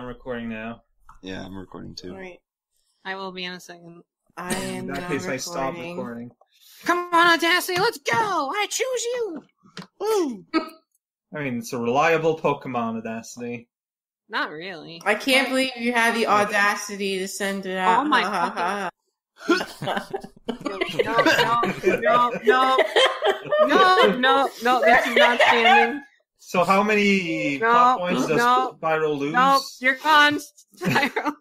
I'm recording now. Yeah, I'm recording too. Right. I will be in a second. I am In that now case, recording. I stop recording. Come on, Audacity, let's go! I choose you! Woo! I mean, it's a reliable Pokemon, Audacity. Not really. I can't believe you had the audacity to send it out. Oh my No, this is not standing. So how many plot points does Spyro lose? No, you're gone, Spyro.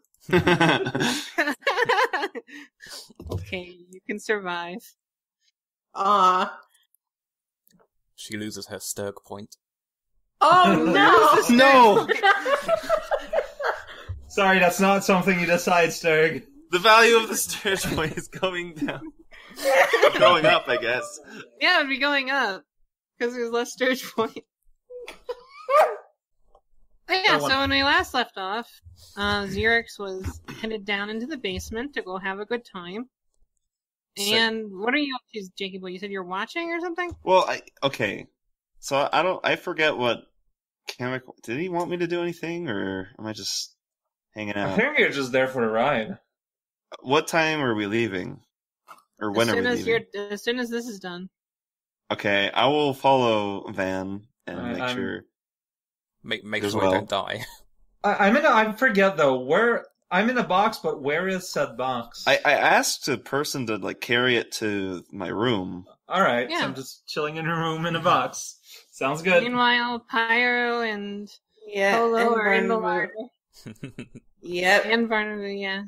Okay, you can survive. She loses her Sturg point. Oh no! No! Sorry, that's not something you decide, Sturg. The value of the Sturge point is going down. Going up, I guess. Yeah, it'd be going up. Because there's less Sturge point. But yeah, so when we last left off, Xerix was headed down into the basement to go have a good time. And what are you up to, Jakey Boy? You said you're watching or something? Well, okay. So I forget what chemical. Did he want me to do anything, or am I just hanging out? I think you're just there for the ride. What time are we leaving? Or when are we leaving? As soon as this is done. Okay, I will follow Van and make sure. Make sure I don't die. I forget though, where I'm in a box, but where is said box? I asked a person to carry it to my room. Alright, Yeah. so I'm just chilling in a room in a box. Sounds good. Meanwhile, Pyro and Polo and are in the Barnaby. larder. Yep. And Barnaby, yeah.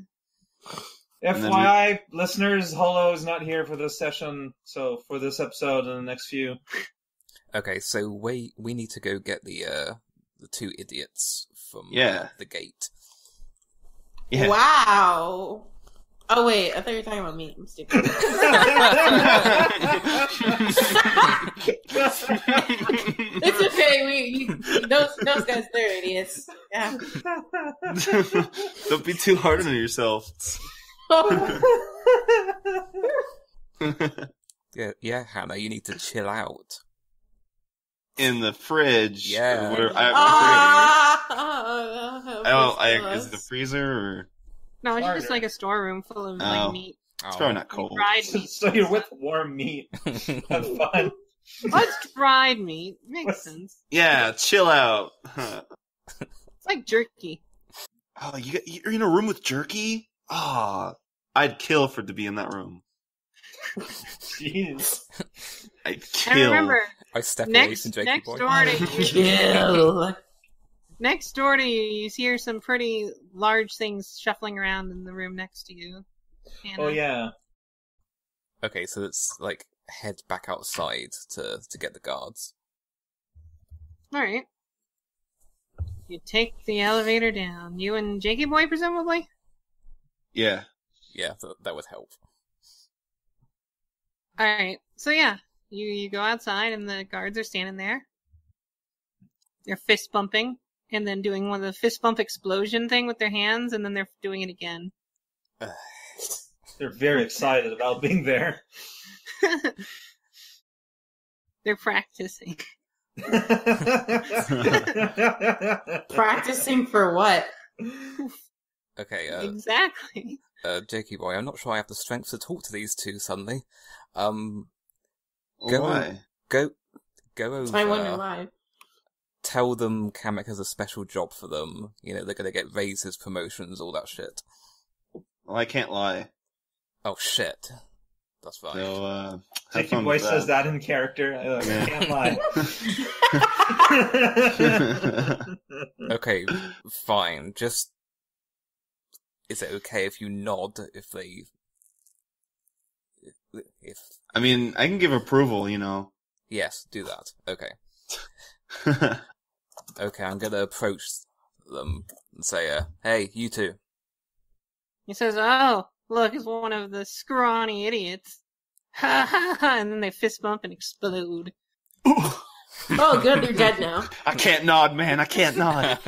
FYI, listeners, Holo is not here for this session, so for this episode and the next few. Okay, so we need to go get the two idiots from the gate. Yeah. Wow. Oh wait, I thought you were talking about me. I'm stupid. It's okay. Those guys, they're idiots. Yeah. Don't be too hard on yourself. Yeah, Hannah, you need to chill out. In the fridge. Yeah. Is it the freezer or? No, it's just like a storeroom full of like meat. It's probably not cold. Dried meat. So you're with warm meat. Have fun. What's dried meat? Makes sense. Yeah, chill out. It's like jerky. Oh, you're in a room with jerky? Ah, I'd kill to be in that room. Jeez. I'd kill. And remember, I step away from Jakey next Boy. door to you. Kill. Next door to you, you hear some pretty large things shuffling around in the room next to you. Hannah. Oh yeah. Okay, so it's head back outside to get the guards. Alright. You take the elevator down. You and Jakey Boy, presumably? Yeah. Yeah, that would help. Alright, so yeah. You go outside and the guards are standing there. They're fist bumping. And then doing one of the fist bump explosion thing with their hands, and then they're doing it again. They're very excited about being there. They're practicing. Practicing for what? Okay, Exactly. Jakey Boy, I'm not sure I have the strength to talk to these two suddenly. Why? Go over. I wonder why. Tell them Kamek has a special job for them. You know, they're gonna get raises, promotions, all that shit. Well, I can't lie. Oh shit. That's fine. So, Jakey Boy says that in character. I can't lie. Okay, fine. Just... Is it okay if you nod if they... If... I mean, I can give approval, Yes, do that. Okay. Okay, I'm gonna approach them and say, hey, you two. He says, oh, look, it's one of the scrawny idiots. Ha ha ha, and then they fist bump and explode. Oh, good, they're dead now. I can't nod, man. I can't nod.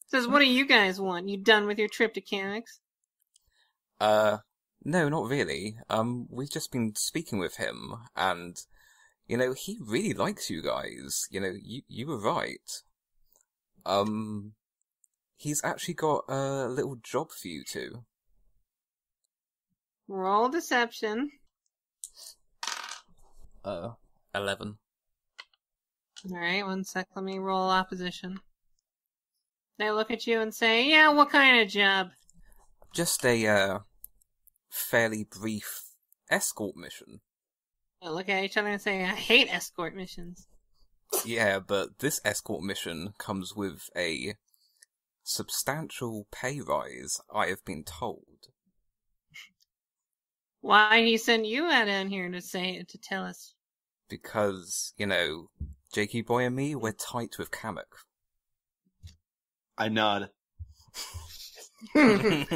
Says, what do you guys want? You done with your trip to Kamek's? No, not really. We've just been speaking with him, and... he really likes you guys. You were right. He's actually got a little job for you two. Roll deception. 11. Alright, one sec, let me roll opposition. They look at you and say, yeah, what kind of job? Just a, fairly brief escort mission. They look at each other and say, I hate escort missions. Yeah, but this escort mission comes with a substantial pay rise, I have been told. Why did he send you out in here to tell us? Because, Jakey Boy and me, we're tight with Kamek. I nod. And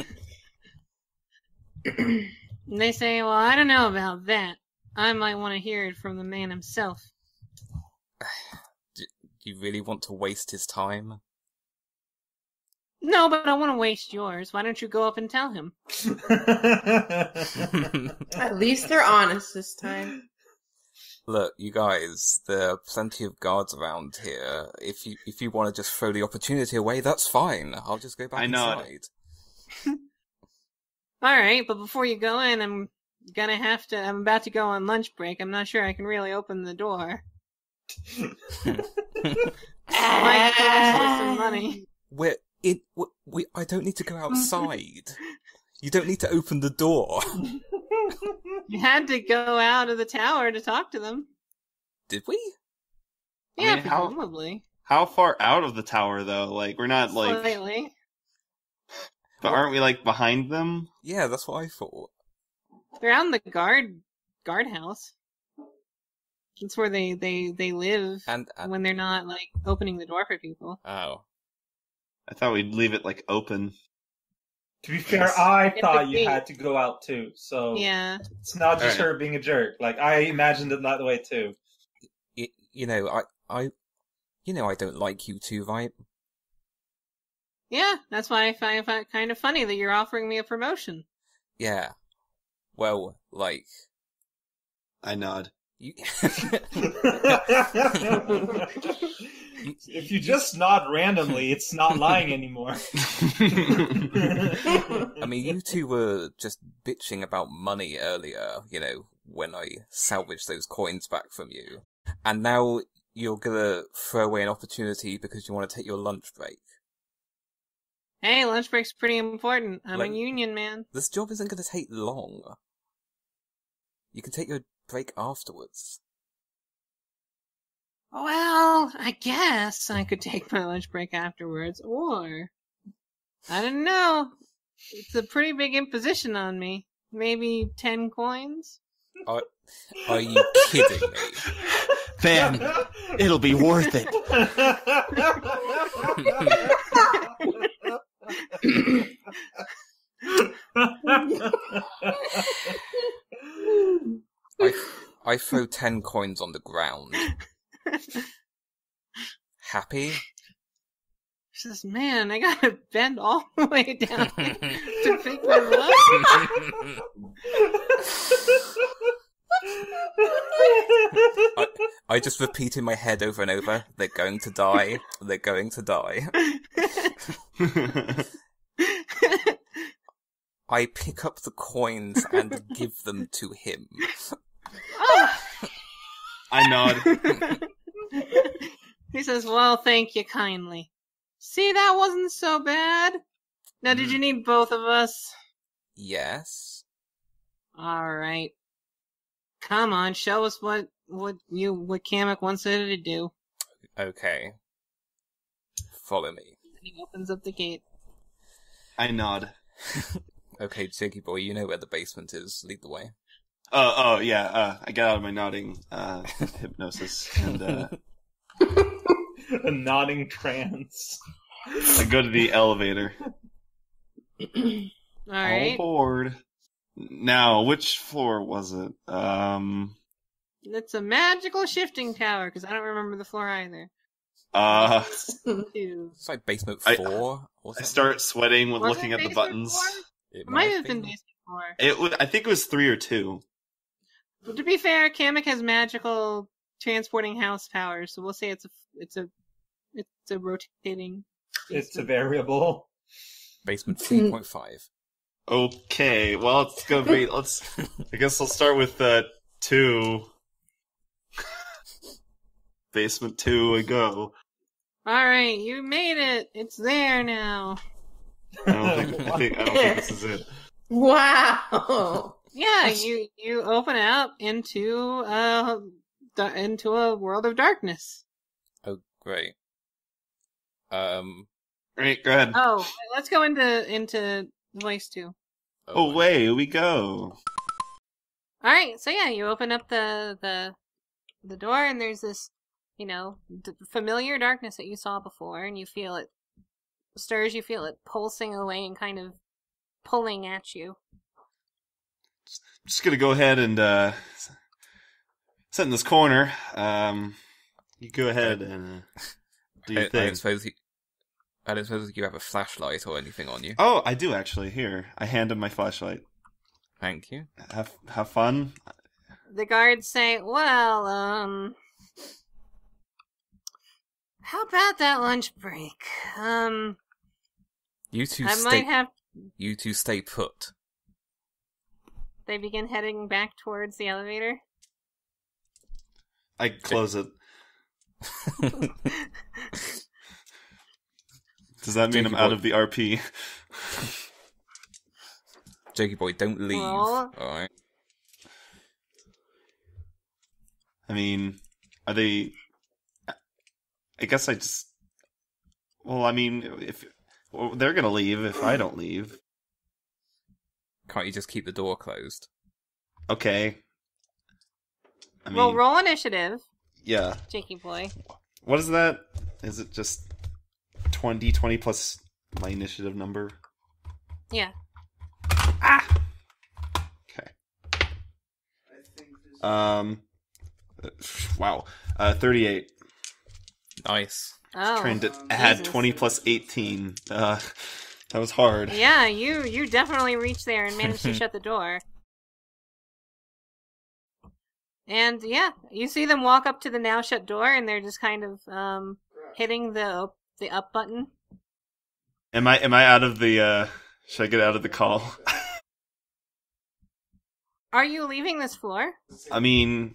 they say, well, I don't know about that. I might want to hear it from the man himself. Do you really want to waste his time? No, but I want to waste yours. Why don't you go up and tell him? At least they're honest this time. Look, you guys, there are plenty of guards around here. If you want to just throw the opportunity away, that's fine. I'll just go back inside. Alright, but before you go in, I'm about to go on lunch break. I'm not sure I can really open the door. Might cost some money. I don't need to go outside. You don't need to open the door. You had to go out of the tower to talk to them. Did we? Yeah, presumably. How far out of the tower, though? Like, we're not, Slightly. But aren't we, behind them? Yeah, that's what I thought. They're out in the guardhouse. That's where they live and when they're not, opening the door for people. Oh. I thought we'd leave it, open. To be fair, I thought you had to go out too, so yeah, it's not just her being a jerk. I imagined it that way too. I don't like you two, right? Yeah, that's why I find it kind of funny that you're offering me a promotion. Yeah. Well, I nod. If you just nod randomly, it's not lying anymore. I mean, you two were just bitching about money earlier, when I salvaged those coins back from you. And now you're gonna throw away an opportunity because you want to take your lunch break. Hey, lunch break's pretty important. I'm a union man. This job isn't gonna take long. You can take your break afterwards. Well, I guess I could take my lunch break afterwards, or I don't know. It's a pretty big imposition on me. Maybe 10 coins? Are you kidding me? Then it'll be worth it. I throw 10 coins on the ground. Happy? She says, man, I gotta bend all the way down to pick them up. I just repeat in my head over and over, they're going to die, they're going to die. I pick up the coins and give them to him. I nod. He says, well, thank you kindly. See, that wasn't so bad. Now, did you need both of us? Yes. Alright. Come on, show us what Kamek wants her to do. Okay. Follow me. And he opens up the gate. I nod. Okay, Jiggy Boy, you know where the basement is. Lead the way. Oh, yeah. I got out of my nodding hypnosis and a nodding trance. I go to the elevator. Alright. All aboard. Now, which floor was it? It's a magical shifting tower, because I don't remember the floor either. It's like basement 4 or something. I start sweating when looking at the buttons. It might have been basement 4. I think it was 3 or 2. But to be fair, Kamek has magical transporting house powers, so we'll say it's a It's a rotating. It's a basement. variable. Basement 3.5. Okay, well, it's gonna be. I guess I'll start with 2. Basement 2 and go. All right, you made it. It's there now. I don't think this is it. Wow. Yeah, you open it up into a world of darkness. Oh, great. Alright, go ahead. Oh, let's go into voice 2. Away we go. All right, so yeah, you open up the door, and there's this, familiar darkness that you saw before, and you feel it stirs. You feel it pulsing away and kind of pulling at you. I'm just gonna go ahead and sit in this corner. You go ahead and do your I thing. don't suppose you have a flashlight or anything on you. Oh, I do actually. Here, I hand him my flashlight. Thank you. Have fun. The guards say, "Well, how about that lunch break? You two I stay. might have." You two stay put. They begin heading back towards the elevator. I close it. Does that mean I'm out of the RP? Jakey boy, don't leave. Well- Alright. I mean, are they? I guess I just. Well, I mean, if they're gonna leave, if I don't leave, Can't you just keep the door closed? okay. I mean, Well, roll initiative, yeah. Jakey boy. What is that? Is it just 20 plus my initiative number? Yeah. Okay. Wow. 38. Nice. Oh. Trying to add Jesus. 20 plus 18. That was hard. Yeah, you definitely reach there and manage to shut the door. And yeah, you see them walk up to the now shut door, and they're just kind of hitting the up button. Am I out of the? Should I get out of the call? Are you leaving this floor? I mean,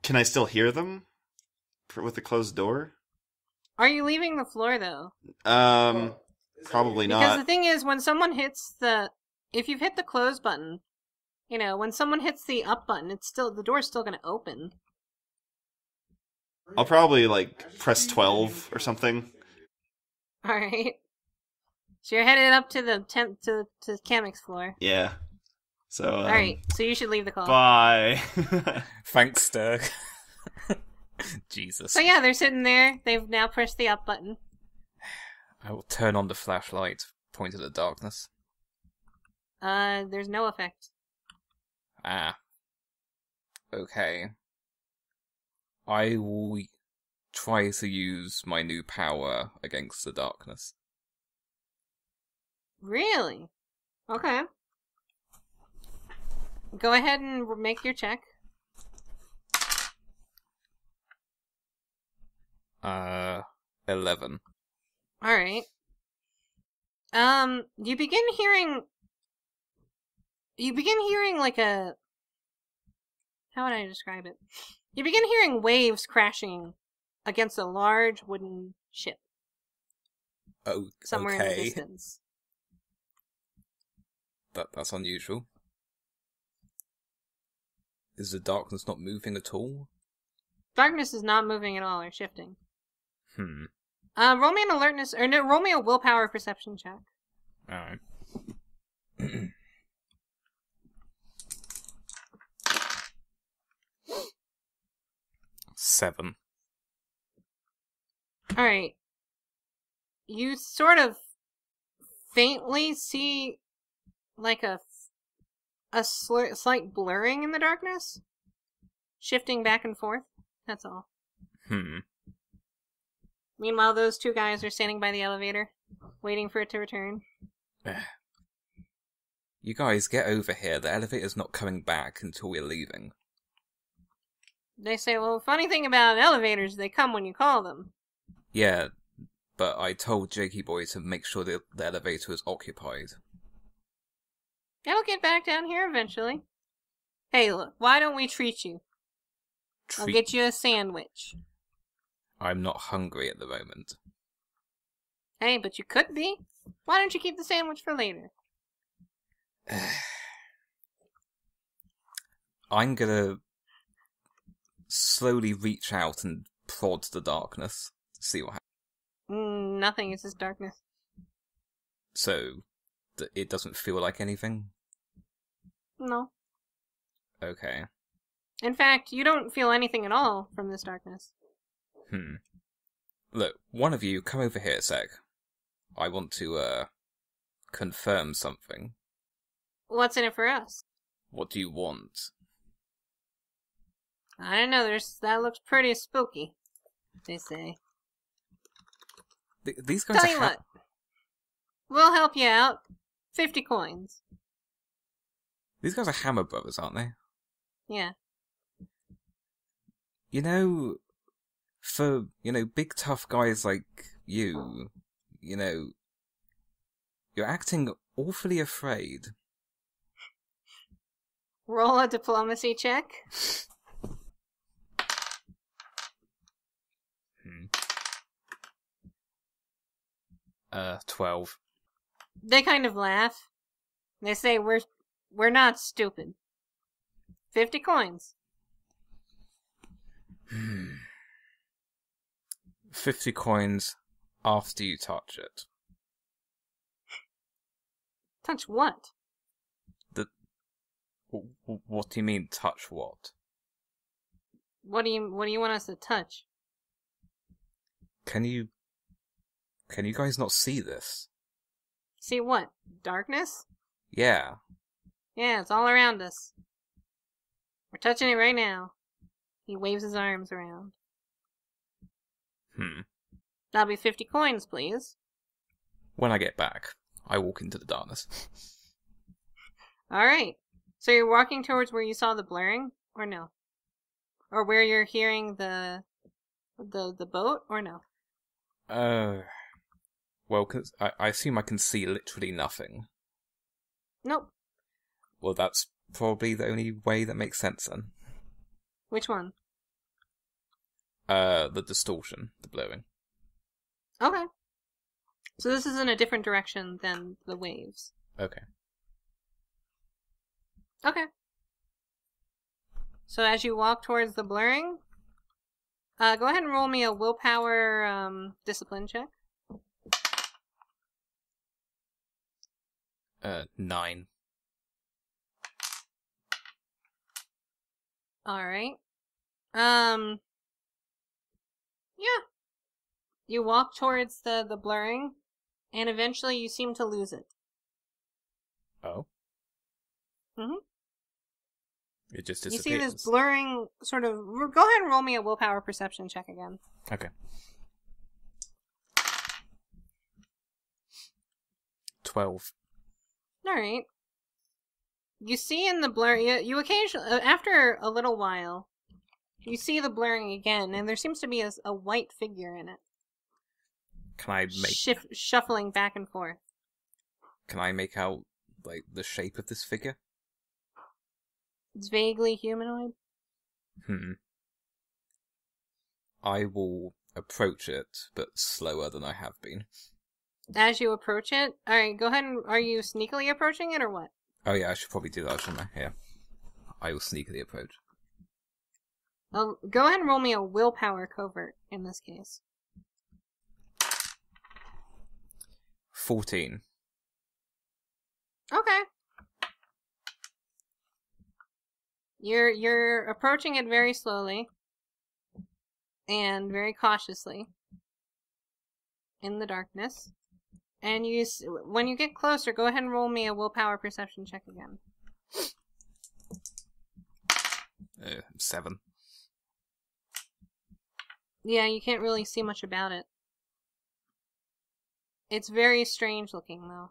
can I still hear them with the closed door? Are you leaving the floor though? Probably Because not. the thing is, when someone hits if you've hit the close button, when someone hits the up button, the door's still gonna open. I'll probably press 12 or something. All right. So you're headed up to the to Kamek's floor. Yeah. So. All right. So you should leave the call. Bye. Thanks, Sturg. Jesus. So yeah, they're sitting there. They've now pressed the up button. I will turn on the flashlight, point at the darkness. There's no effect. Ah. Okay. I will try to use my new power against the darkness. Really? Okay. Go ahead and make your check. 11. Alright. You begin hearing like a... How would I describe it? You begin hearing waves crashing against a large wooden ship Oh, somewhere in the okay. distance. That's unusual. Is the darkness not moving at all? Darkness is not moving at all or shifting. Roll Roll me an alertness, or no, roll me a willpower perception check. Alright. 7. Alright. You sort of faintly see like a slight blurring in the darkness. Shifting back and forth. That's all. Meanwhile, those two guys are standing by the elevator, waiting for it to return. You guys, get over here. The elevator's not coming back until we're leaving. They say, well, funny thing about elevators, they come when you call them. Yeah, but I told Jakey Boy to make sure the elevator is occupied. It'll get back down here eventually. Hey, look, why don't we treat you? I'll get you a sandwich. I'm not hungry at the moment. Hey, but you could be. Why don't you keep the sandwich for later? I'm gonna slowly reach out and prod the darkness. See what happens. Nothing, it's just darkness. So, it doesn't feel like anything? No. Okay. In fact, you don't feel anything at all from this darkness. Look, one of you, come over here a sec. I want to, confirm something. What's in it for us? What do you want? I don't know, that looks pretty spooky, they say. These guys Tell you what. We'll help you out. 50 coins. These guys are Hammer Brothers, aren't they? Yeah. You know, for, big tough guys like you, you're acting awfully afraid. Roll a diplomacy check. 12. They kind of laugh. They say, we're not stupid. 50 coins. 50 coins after you touch it. Touch what? What do you mean, touch what? What do you want us to touch? Can you guys not see this? See what? Darkness? Yeah. Yeah, it's all around us. We're touching it right now. He waves his arms around. That'll be 50 coins, please. When I get back, I walk into the darkness. Alright. So you're walking towards where you saw the blurring, or no? Or where you're hearing the boat, or no? Well, 'cause I assume I can see literally nothing. Nope. Well, that's probably the only way that makes sense then. Which one? The distortion, the blurring. Okay. So this is in a different direction than the waves. Okay. Okay. So as you walk towards the blurring, go ahead and roll me a willpower discipline check. 9. Alright. Yeah. You walk towards the blurring, and eventually you seem to lose it. Oh? Mm-hmm. It just You disappears. see this blurring sort of... Go ahead and roll me a willpower perception check again. Okay. 12. Alright. You see in the blur... You occasionally... After a little while, you see the blurring again, and there seems to be a white figure in it. Can I make... Shuffling back and forth. Can I make out, the shape of this figure? It's vaguely humanoid. I will approach it, but slower than I have been. As you approach it... Alright, go ahead and... Are you sneakily approaching it, or what? Oh yeah, I should probably do that, shouldn't I? Yeah. I will sneakily approach. Go ahead and roll me a willpower covert, in this case. 14. Okay. You're approaching it very slowly and very cautiously in the darkness. And when you get closer, go ahead and roll me a willpower perception check again. 7. Yeah, you can't really see much about it. It's very strange looking, though.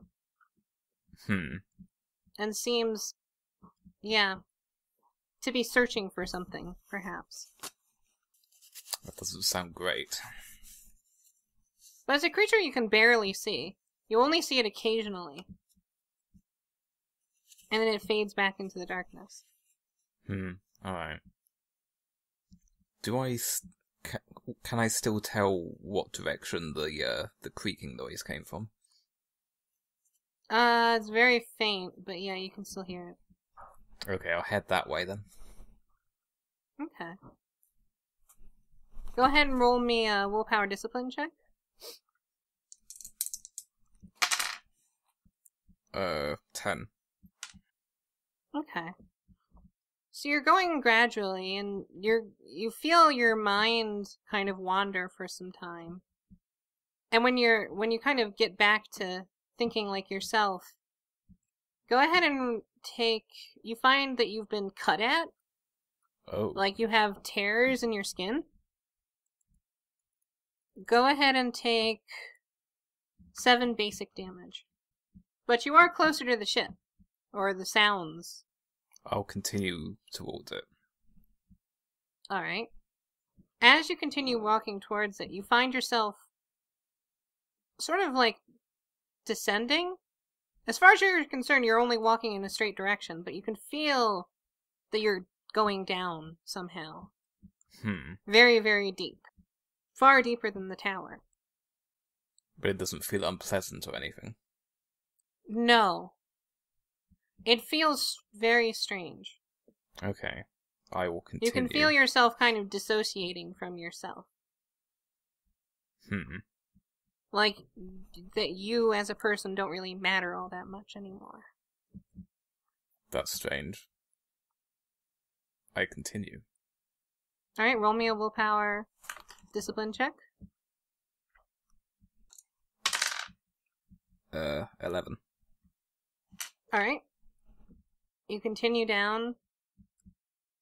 And seems, to be searching for something, perhaps. That doesn't sound great. But it's a creature you can barely see. You only see it occasionally. And then it fades back into the darkness. Alright. Can I still tell what direction the creaking noise came from? It's very faint, but yeah, you can still hear it. Okay, I'll head that way then. Okay. Go ahead and roll me a willpower discipline check. 10. Okay. So you're going gradually, and you feel your mind kind of wander for some time. And when you kind of get back to thinking like yourself, go ahead and you find that you've been cut at. Oh. Like you have tears in your skin. Go ahead and take 7 basic damage. But you are closer to the ship. Or the sounds. I'll continue towards it. Alright. As you continue walking towards it, you find yourself sort of like descending. As far as you're concerned, you're only walking in a straight direction, but you can feel that you're going down somehow. Very, very deep. Far deeper than the tower. But it doesn't feel unpleasant or anything. No. It feels very strange. Okay. I will continue. You can feel yourself kind of dissociating from yourself. Like, that you as a person don't really matter all that much anymore. That's strange. I continue. Alright, roll me a willpower discipline check. 11. Alright. You continue down,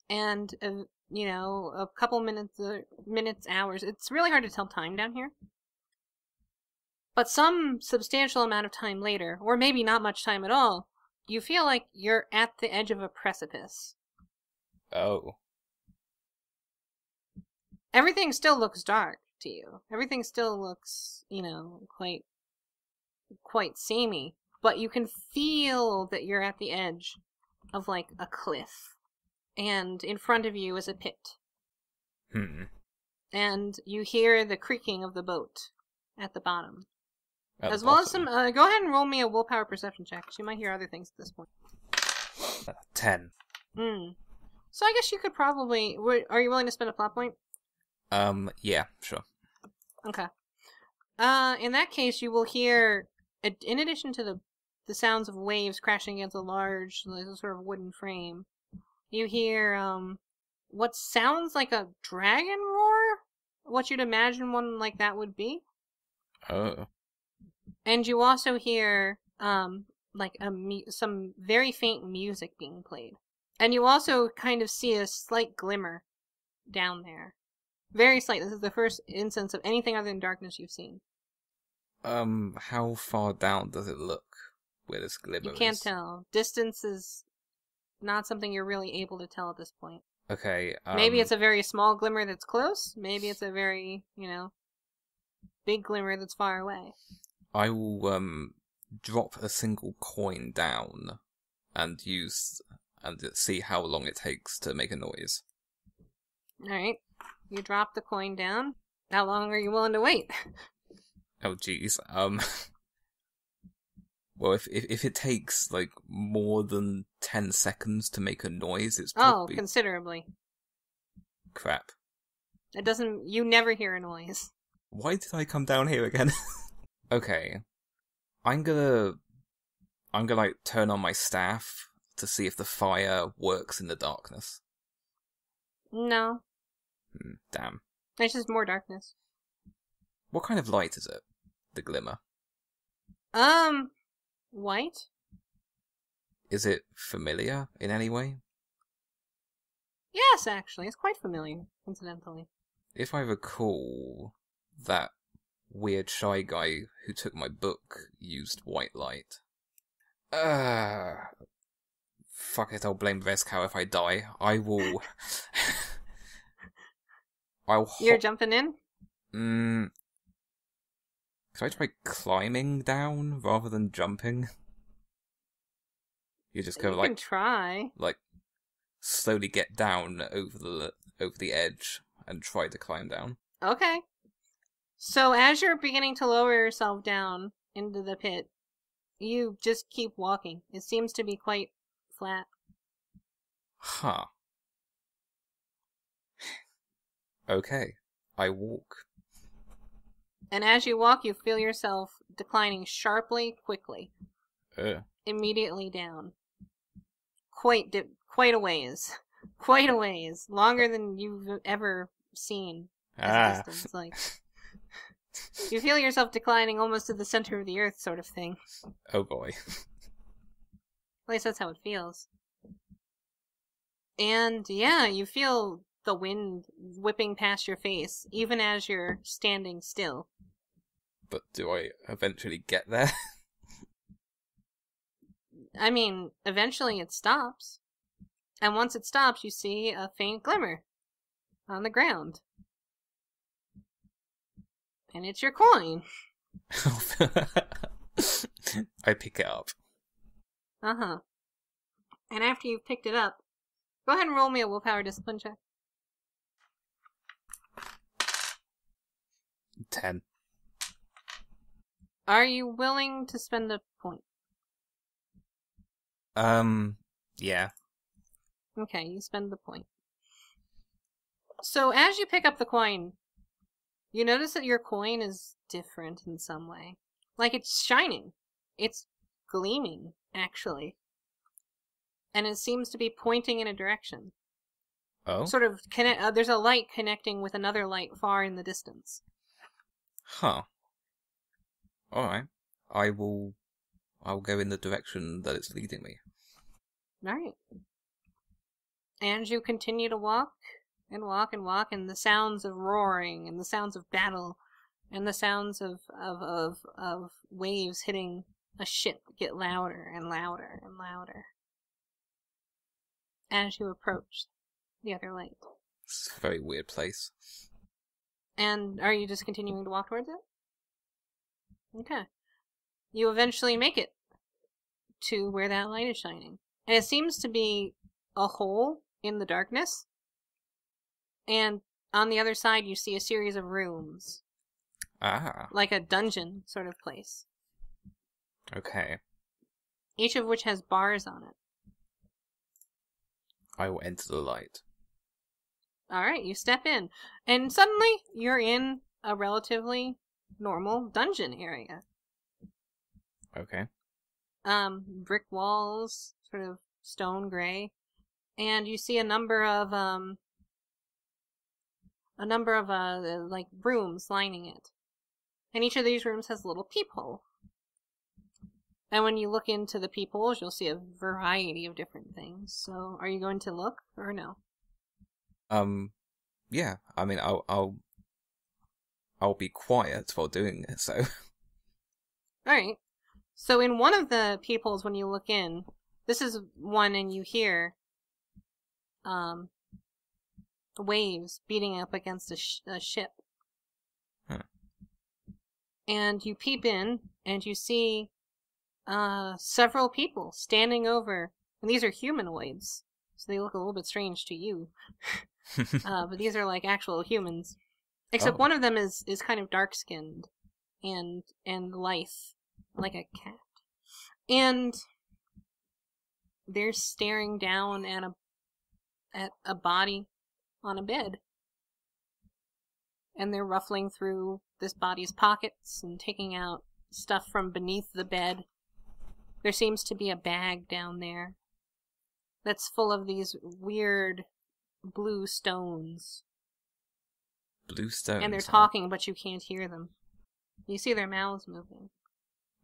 and, a couple minutes, hours. It's really hard to tell time down here. But some substantial amount of time later, or maybe not much time at all, you feel like you're at the edge of a precipice. Oh. Everything still looks dark to you. Everything still looks, quite samey. But you can feel that you're at the edge of, like, a cliff. And in front of you is a pit. And you hear the creaking of the boat at the bottom. As well as some... go ahead and roll me a willpower perception check, 'cause you might hear other things at this point. 10. So I guess you could probably... Are you willing to spend a plot point? Yeah, sure. Okay. In that case, you will hear, in addition to the sounds of waves crashing against a large, sort of wooden frame, you hear, what sounds like a dragon roar? What you'd imagine one like that would be. Oh. And you also hear, some very faint music being played. And you also kind of see a slight glimmer down there. Very slight. This is the first instance of anything other than darkness you've seen. How far down does it look where this glimmer is? You can't tell. Distance is not something you're really able to tell at this point. Okay, Maybe it's a very small glimmer that's close. Maybe it's a very, big glimmer that's far away. I will, drop a single coin down and see how long it takes to make a noise. Alright. You drop the coin down. How long are you willing to wait? Oh, jeez. Well, if it takes, like, more than 10 seconds to make a noise, it's probably... Oh, considerably. Crap. You never hear a noise. Why did I come down here again? Okay. I'm gonna, like, turn on my staff to see if the fire works in the darkness. No. Damn. It's just more darkness. What kind of light is it? The glimmer. White? Is it familiar in any way? Yes, actually. It's quite familiar, incidentally. If I recall, that weird shy guy who took my book used white light. Fuck it, I'll blame Rezkow if I die. I will... You're jumping in? Can I try climbing down rather than jumping? You just kind You of can try. like slowly get down over the edge and try to climb down. Okay. So as you're beginning to lower yourself down into the pit, you just keep walking. It seems to be quite flat. Huh. Okay. I walk. And as you walk, you feel yourself declining sharply, quickly, immediately down. Quite a ways. Quite a ways. Longer than you've ever seen as a distance. Like, you feel yourself declining almost to the center of the earth, sort of thing. Oh boy. At least that's how it feels. And yeah, you feel the wind whipping past your face, even as you're standing still. But do I eventually get there? I mean, eventually it stops. And once it stops, you see a faint glimmer on the ground. And it's your coin. I pick it up. Uh-huh. And after you've picked it up, go ahead and roll me a willpower discipline check. 10. Are you willing to spend a point? Yeah. Okay, you spend the point. So as you pick up the coin, you notice that your coin is different in some way. Like, it's shining. It's gleaming, actually. And it seems to be pointing in a direction. Oh? Sort of, there's a light connecting with another light far in the distance. Huh. Alright. I'll go in the direction that it's leading me. Alright. And you continue to walk, and walk, and walk, and the sounds of roaring, and the sounds of battle, and the sounds of waves hitting a ship get louder and louder and louder as you approach the other light. It's a very weird place. And are you just continuing to walk towards it? Okay. You eventually make it to where that light is shining. And it seems to be a hole in the darkness. And on the other side, you see a series of rooms. Ah. Like a dungeon sort of place. Okay. Each of which has bars on it. I will enter the light. Alright, you step in. And suddenly, you're in a relatively normal dungeon area. Okay. Brick walls, sort of stone gray. And you see a number of like rooms lining it. And each of these rooms has a little peephole. And when you look into the peepholes, you'll see a variety of different things. So, are you going to look or no? Yeah. I mean, I'll be quiet while doing it. So. All right. So, in one of the peepholes, when you look in, this is one, and you hear waves beating up against a ship. Huh. And you peep in, and you see several people standing over, and these are humanoids, so they look a little bit strange to you. But these are like actual humans. Except one of them is kind of dark-skinned and lithe, like a cat. And they're staring down at a body on a bed. And they're ruffling through this body's pockets and taking out stuff from beneath the bed. There seems to be a bag down there that's full of these weird blue stones. Blue stones. And they're talking, but you can't hear them. You see their mouths moving.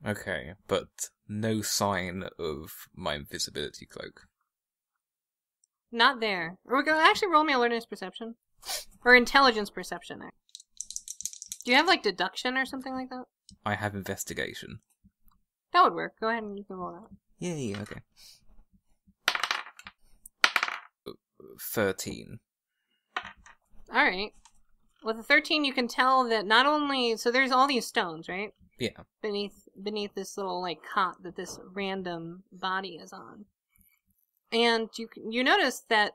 Okay, but no sign of my invisibility cloak. Not there. We're gonna actually roll me awareness perception. Or intelligence perception. Do you have like deduction or something like that? I have investigation. That would work. Go ahead and you can roll that. Yay, okay. 13. Alright. With a 13, you can tell that not only... So there's all these stones, right? Yeah. beneath this little like cot that this random body is on. And you notice that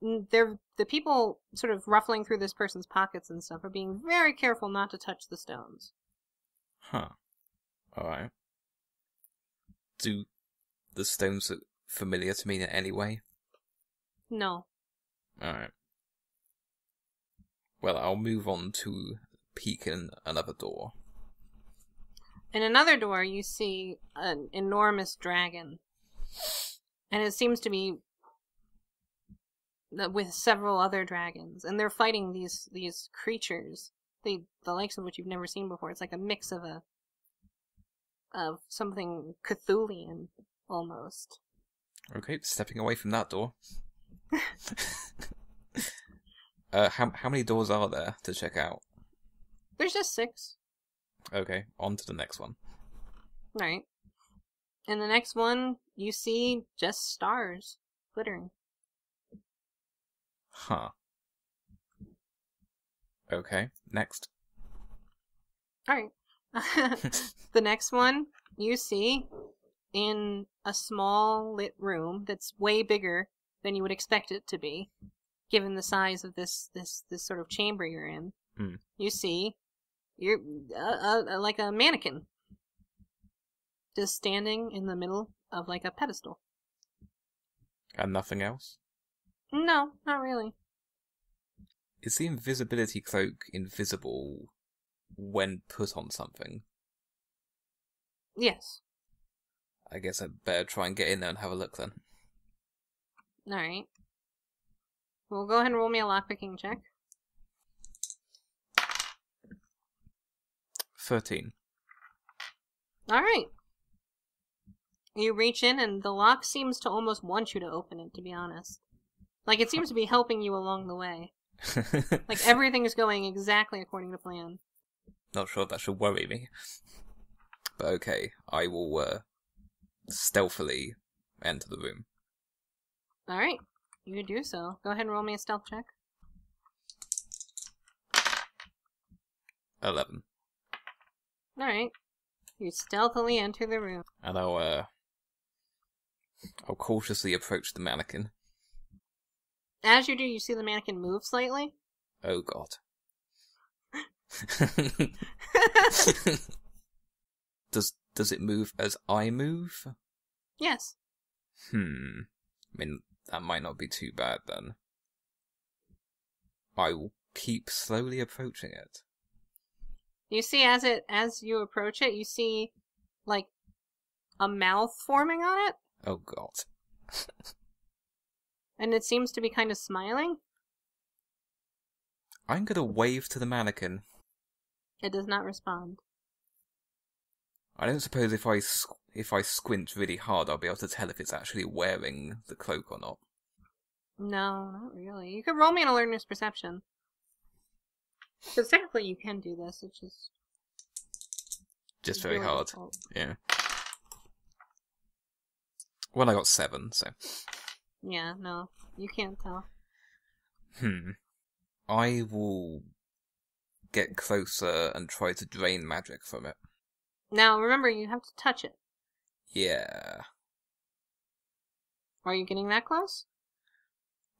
the people sort of ruffling through this person's pockets and stuff are being very careful not to touch the stones. Huh. Alright. Do the stones look familiar to me in any way? No. Alright. Well, I'll move on to peek in another door. In another door, you see an enormous dragon. And it seems to be with several other dragons. And they're fighting these creatures, the likes of which you've never seen before. It's like a mix of something Cthulhian, almost. Okay, stepping away from that door. How many doors are there to check out? There's just 6. Okay, on to the next one. Right. And the next one, you see just stars glittering. Huh. Okay, next. Alright. The next one, you see in a small lit room that's way bigger than you would expect it to be, given the size of this sort of chamber you're in. You see you're like a mannequin just standing in the middle of like a pedestal. And nothing else? No, not really. Is the invisibility cloak invisible when put on something? Yes. I guess I'd better try and get in there and have a look then. Alright. Well, go ahead and roll me a lockpicking check. 13. Alright. You reach in and the lock seems to almost want you to open it, to be honest. Like, it seems to be helping you along the way. Like, everything is going exactly according to plan. Not sure if that should worry me. But okay, I will stealthily enter the room. Alright, you do so. Go ahead and roll me a stealth check. 11. Alright. You stealthily enter the room. And I'll cautiously approach the mannequin. As you do, you see the mannequin move slightly. Oh god. Does it move as I move? Yes. I mean, that might not be too bad then. I will keep slowly approaching it. You see, as you approach it, you see, like, a mouth forming on it. Oh god. And it seems to be kind of smiling. I'm gonna wave to the mannequin. It does not respond. I don't suppose if I squint really hard, I'll be able to tell if it's actually wearing the cloak or not. No, not really. You could roll me an alertness perception. Because technically you can do this, it's just very really hard. difficult. Yeah. Well, I got 7, so. Yeah, no. You can't tell. I will get closer and try to drain magic from it. Now, remember, you have to touch it. Yeah. Are you getting that close?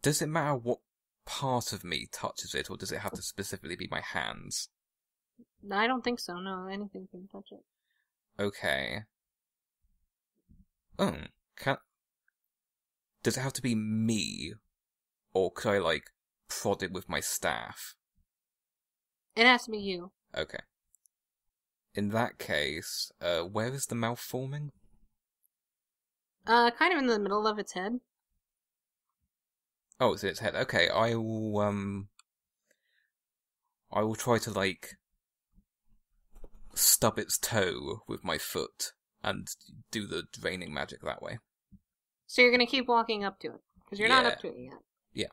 Does it matter what part of me touches it, or does it have to specifically be my hands? I don't think so, no. Anything can touch it. Okay. Oh, does it have to be me? Or could I, like, prod it with my staff? It has to be you. Okay. In that case, where is the mouth forming? Kind of in the middle of its head. Oh, it's in its head. Okay, I will try to, like, stub its toe with my foot and do the draining magic that way. So you're gonna keep walking up to it, because you're not Yeah. up to it yet. Yeah.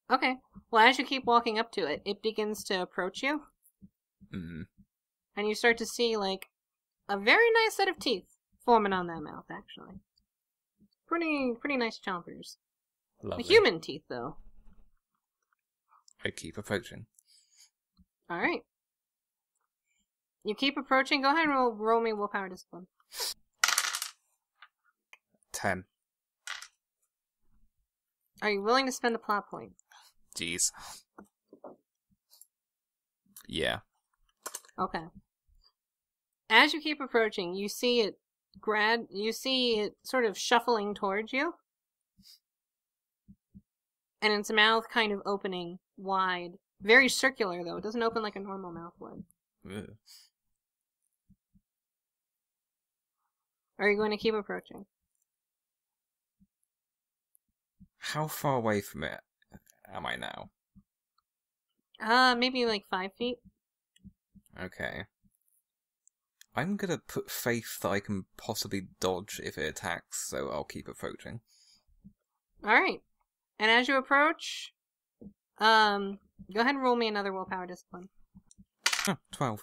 Okay. Well, as you keep walking up to it, it begins to approach you. And you start to see, like, a very nice set of teeth forming on that mouth, actually. Pretty nice chompers. Lovely. The human teeth, though. I keep approaching. Alright. You keep approaching. Go ahead and roll me willpower discipline. 10. Are you willing to spend a plot point? Jeez. Yeah. Okay. As you keep approaching, you see it sort of shuffling towards you. And its mouth kind of opening wide. Very circular, though. It doesn't open like a normal mouth would. Ugh. Are you going to keep approaching? How far away from it am I now? Maybe like 5 feet. Okay. I'm gonna put faith that I can possibly dodge if it attacks, so I'll keep approaching. Alright. And as you approach, go ahead and roll me another willpower discipline. Oh, 12.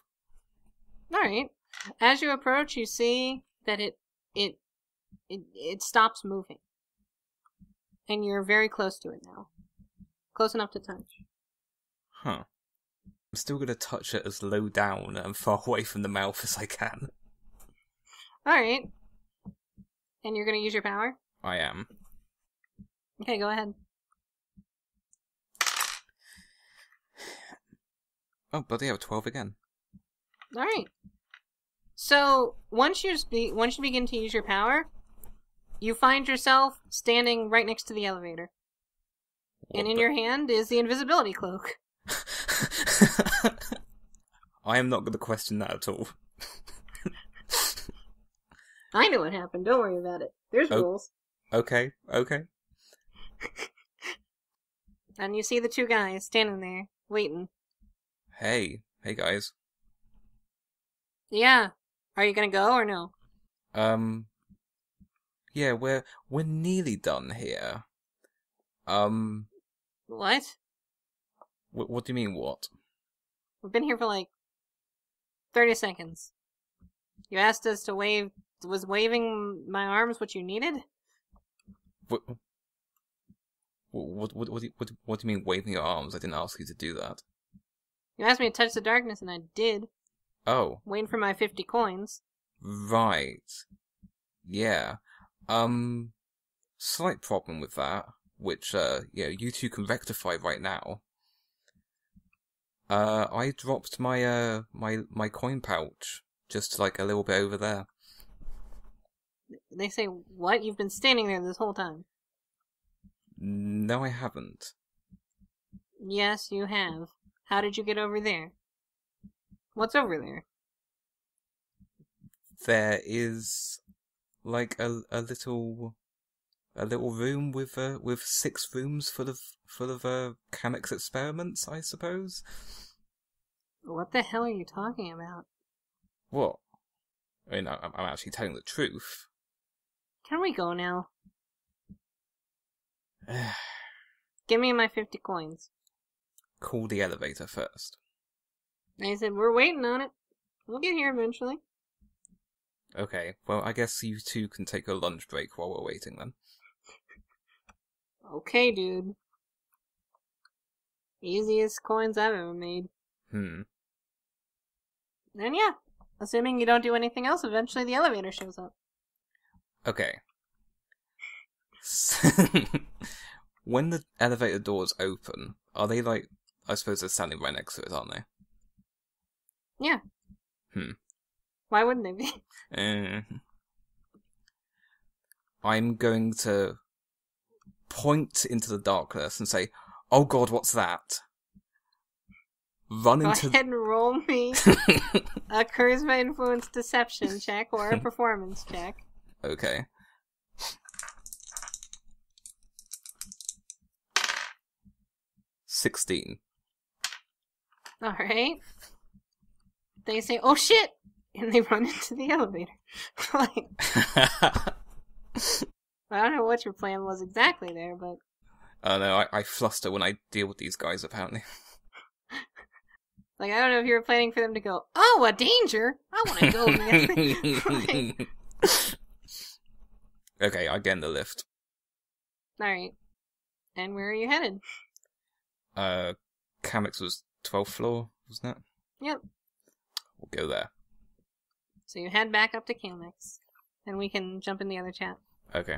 Alright. As you approach, you see that it stops moving. And you're very close to it now. Close enough to touch. Huh. I'm still gonna touch it as low down and far away from the mouth as I can. Alright. And you're gonna use your power? I am. Okay, go ahead. Oh, but they have 12 again. Alright. So, once you begin to use your power, you find yourself standing right next to the elevator. What And in the- your hand is the invisibility cloak. I am not going to question that at all. I know what happened, don't worry about it. There's Oh. rules. Okay. And you see the two guys standing there, waiting. Hey guys. Yeah. Are you gonna go or no? Yeah, we're nearly done here. What? What do you mean, what? We've been here for like 30 seconds. You asked us to wave. Was waving my arms what you needed? What do you mean waving your arms? I didn't ask you to do that. You asked me to touch the darkness, and I did. Oh, Waiting for my 50 coins. right. Yeah. Slight problem with that, which, you two can rectify right now. I dropped my, my coin pouch just like a little bit over there. They say, what? You've been standing there this whole time. No, I haven't. Yes, you have. How did you get over there? What's over there? There is like a little room with 6 rooms full of Camex experiments, I suppose. What the hell are you talking about? What? I mean, I'm actually telling the truth. Can we go now? Give me my 50 coins. Call the elevator first. They said, we're waiting on it. We'll get here eventually. Okay, well, I guess you two can take a lunch break while we're waiting then. Okay, dude. Easiest coins I've ever made. Hmm. And yeah, assuming you don't do anything else, eventually the elevator shows up. Okay. When the elevator doors open, are they like... I suppose they're standing right next to it, aren't they? Yeah. Hmm. Why wouldn't they be? I'm going to point into the darkness and say, "Oh God, what's that?" Run Go into. ahead and roll me a charisma influence deception check or a performance check. Okay. $16. Alright. They say, oh shit! And they run into the elevator. Like, I don't know what your plan was exactly there, but... Oh no, I fluster when I deal with these guys, apparently. Like, I don't know if you were planning for them to go, oh, a danger! I want to go there. Like, Okay, I get in the lift. alright. And where are you headed? Camex was 12th floor, wasn't it? Yep. we'll go there. So you head back up to Kamix, and we can jump in the other chat. Okay.